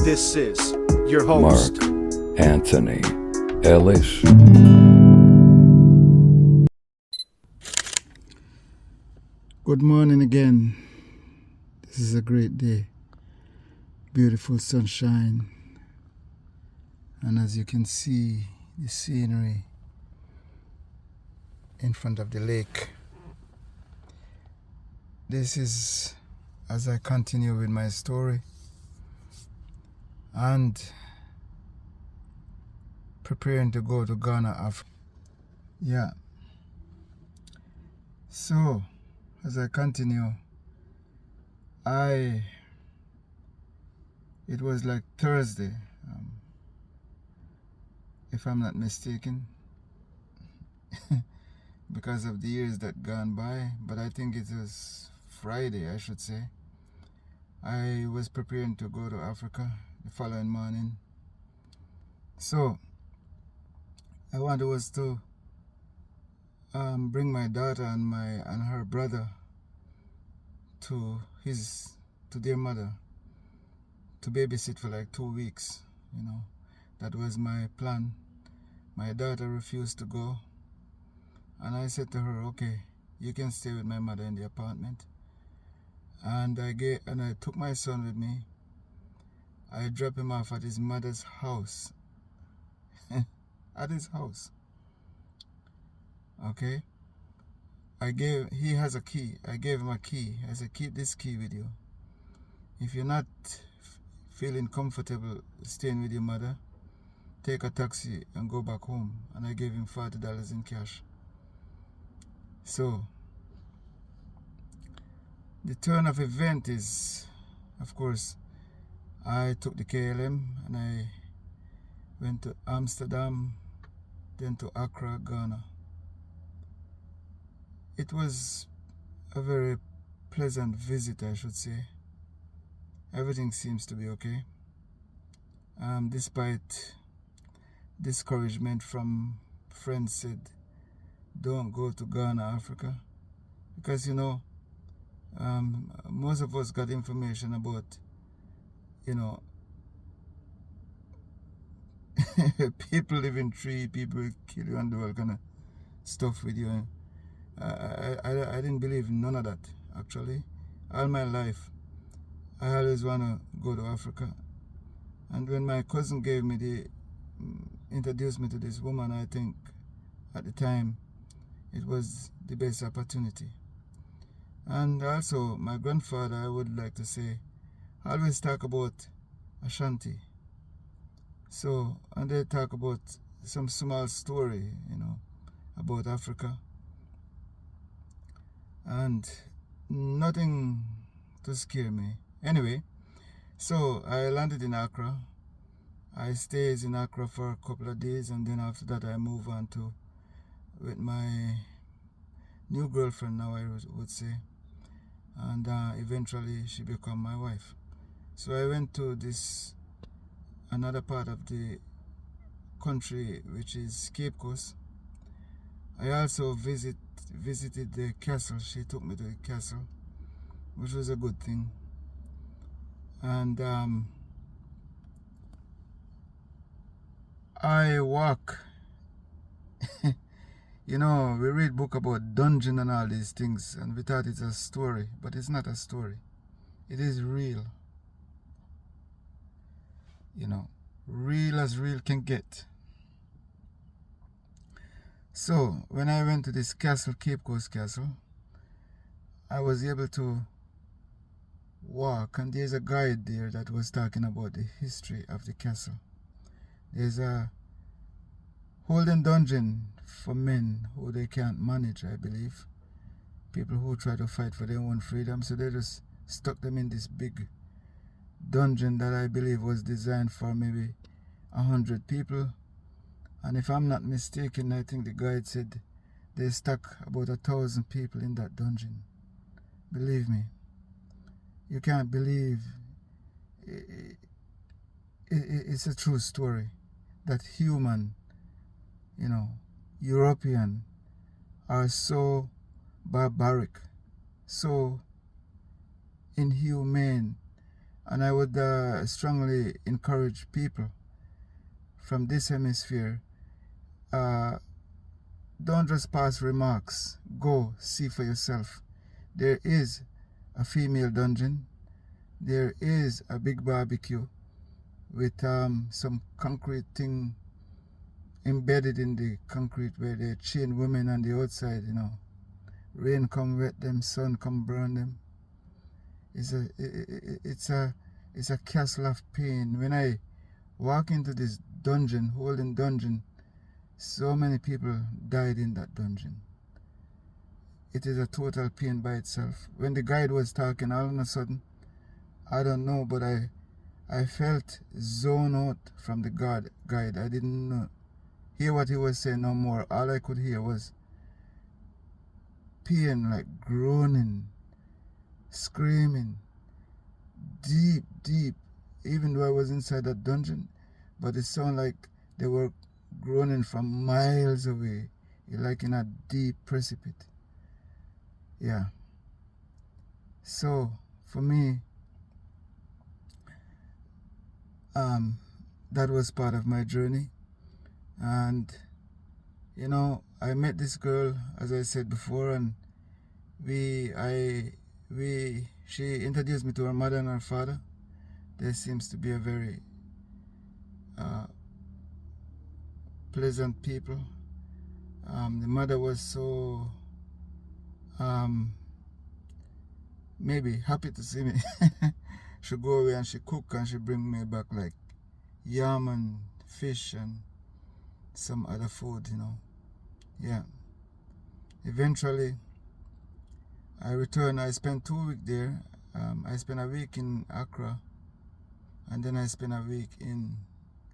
This is your host, Mark Anthony Ellis. Good morning again. This is a great day. Beautiful sunshine. And as you can see, the scenery in front of the lake. This is as I continue with my story and preparing to go to Ghana, Africa. Yeah. So, as I continue, it was like Thursday, if I'm not mistaken, because of the years that gone by, but I think it was Friday, I should say. I was preparing to go to Africa the following morning. So, I wanted was to bring my daughter and her brother to their mother to babysit for like 2 weeks. That was my plan. My daughter refused to go, and I said to her, okay, you can stay with my mother in the apartment. And I took my son with me. I dropped him off at his mother's house. At his house. Okay? He has a key. I gave him a key. I said, keep this key with you. If you're not feeling comfortable staying with your mother, take a taxi and go back home. And I gave him $40 in cash. So, the turn of event is, of course, I took the KLM and I went to Amsterdam, then to Accra, Ghana. It was a very pleasant visit, I should say. Everything seems to be okay. Despite discouragement from friends said, don't go to Ghana, Africa. Because, most of us got information about, people live in tree, people kill you and do all kind of stuff with you. I didn't believe in none of that, actually. All my life, I always want to go to Africa. And when my cousin introduced me to this woman, I think at the time it was the best opportunity. And also, my grandfather, I would like to say, always talk about Ashanti. So, and they talk about some small story, about Africa. And nothing to scare me. Anyway, so I landed in Accra. I stayed in Accra for a couple of days, and then after that I moved on with my new girlfriend now, I would say. And eventually she became my wife. So I went to another part of the country, which is Cape Coast. I also visited the castle. She took me to the castle, which was a good thing. And I walk. We read book about dungeon and all these things, and we thought it's a story, but it's not a story. It is real. Real as real can get. So, when I went to this castle, Cape Coast Castle, I was able to walk, and there's a guide there that was talking about the history of the castle. There's a holding dungeon for men who they can't manage, I believe. People who try to fight for their own freedom, so they just stuck them in this big dungeon that I believe was designed for maybe 100 people. And if I'm not mistaken, I think the guide said they stuck about 1,000 people in that dungeon. Believe me, you can't believe it's a true story that human, European are so barbaric, so inhumane, And I would strongly encourage people from this hemisphere, don't just pass remarks. Go see for yourself. There is a female dungeon. There is a big barbecue with some concrete thing embedded in the concrete where they chain women on the outside, you know. Rain come wet them, sun come burn them. It's a castle of pain. When I walk into this dungeon, holding dungeon, so many people died in that dungeon. It is a total pain by itself. When the guide was talking, all of a sudden, I don't know, but I felt zone out from the guide. I didn't hear what he was saying no more. All I could hear was pain, like groaning, screaming, deep, deep. Even though I was inside that dungeon, but it sounded like they were groaning from miles away, like in a deep precipice. Yeah. So for me, that was part of my journey. And you know, I met this girl, as I said before, and she introduced me to her mother and her father. There seems to be a very pleasant people. The mother was so maybe happy to see me. She go away and she cook and she bring me back like yam and fish and some other food, you know. Yeah. Eventually, I returned. I spent 2 weeks there. I spent a week in Accra, and then I spent a week in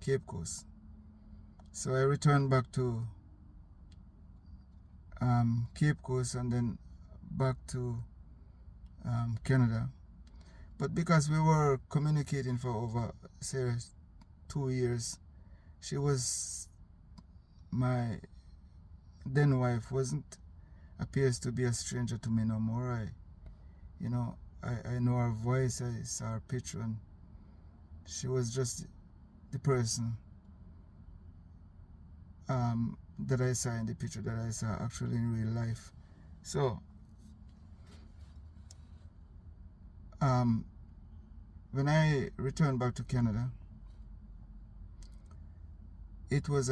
Cape Coast. So I returned back to Cape Coast and then back to Canada. But because we were communicating for over, say, 2 years, she was my then wife, appears to be a stranger to me no more. I know her voice, I saw her picture, and she was just the person that I saw in the picture, that I saw actually in real life. So when I returned back to Canada, it was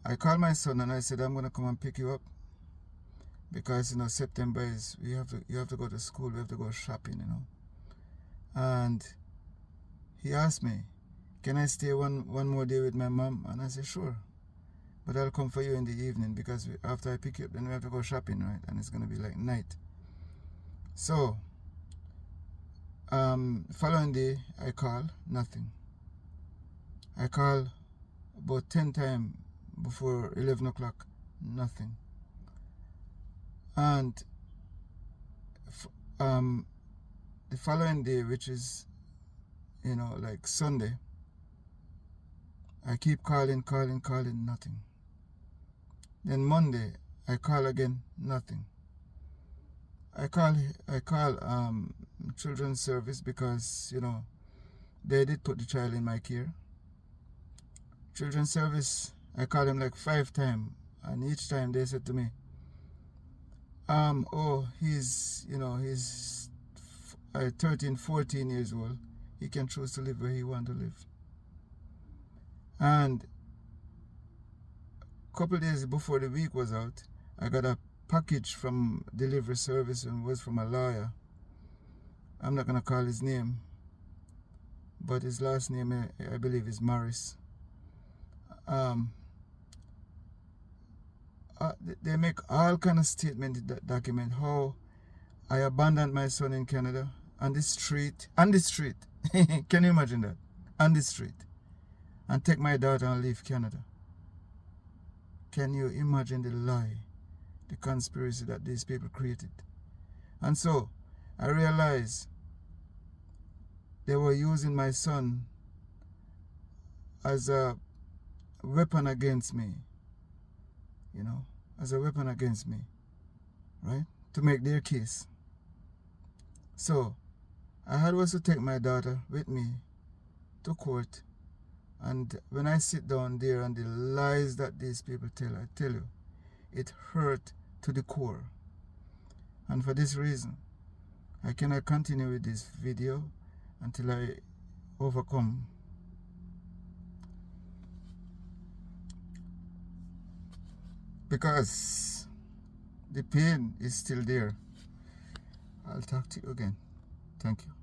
I called my son and I said, I'm gonna come and pick you up, because September is, you have to go to school, we have to go shopping, and he asked me, can I stay one more day with my mom? And I said, sure, but I'll come for you in the evening, because after I pick you up, then we have to go shopping, right? And it's gonna be like night. So following day, I called, nothing. I called about 10 times before 11 o'clock, nothing. And the following day, which is like Sunday, I keep calling, nothing. Then Monday, I call again, nothing. I call children's service, because they did put the child in my care. Children's service, I called them like 5 times, and each time they said to me, he's 13, 14 years old. He can choose to live where he wants to live. And a couple days before the week was out, I got a package from delivery service, and it was from a lawyer. I'm not gonna call his name, but his last name, I believe, is Morris. They make all kind of statement in that document, how I abandoned my son in Canada on the street. Can you imagine that? On the street. And take my daughter and leave Canada. Can you imagine the lie, the conspiracy that these people created? And so I realized they were using my son as a weapon against me, as a weapon against me, right? To make their case. So I had was to take my daughter with me to court, and when I sit down there and the lies that these people tell, I tell you, it hurt to the core. And for this reason, I cannot continue with this video until I overcome. Because the pain is still there. I'll talk to you again. Thank you.